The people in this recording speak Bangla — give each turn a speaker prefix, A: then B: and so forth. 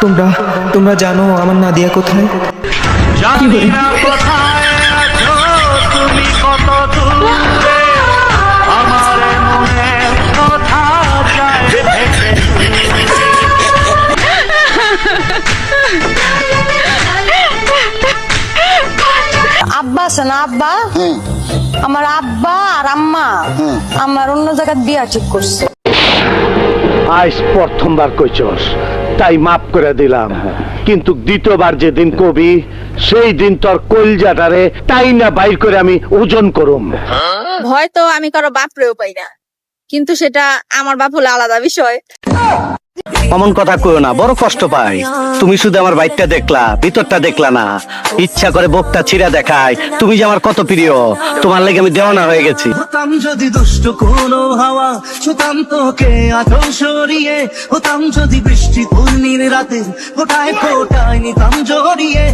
A: তোমরা তোমরা জানো আমার নাদিয়া কোথায়?
B: জানি না কোথায় আছো তুমি, কত দূরে আমার মনের কথা যায় ভেসে।
C: আব্বা আছে না, আব্বা আমার আব্বা আর আম্মা আমার অন্য জায়গায় বিয়া ঠিক করছে।
D: আজ প্রথমবার কইছস তাই মাফ করে দিলাম, কিন্তু দ্বিতীয়বার যেদিন কবি সেই দিন তোর কলজাটারে তাই না বাইর করে আমি ওজন করুম।
E: ভয় তো আমি কারো বাপরেও পাই না, কিন্তু সেটা আমার বাপ হলে আলাদা বিষয়।
D: অমন কথা কইও না, বড় কষ্ট পাই। তুমি শুধু আমার বাইকটা দেখলা, ভিতরটা দেখলা না। ইচ্ছা করে বুকটা ছিঁড়া দেখায় তুমি যে আমার কত প্রিয়, তোমার লাগি আমি দেওয়ানা হয়ে গেছি।
B: হতাম যদি দুষ্ট কোনো হাওয়া, ছুতাম তোকে আঁচল সরিয়ে। হতাম যদি বৃষ্টি পূর্ণির রাতে, ফোটায় ফোটায় নিতাম জড়িয়ে।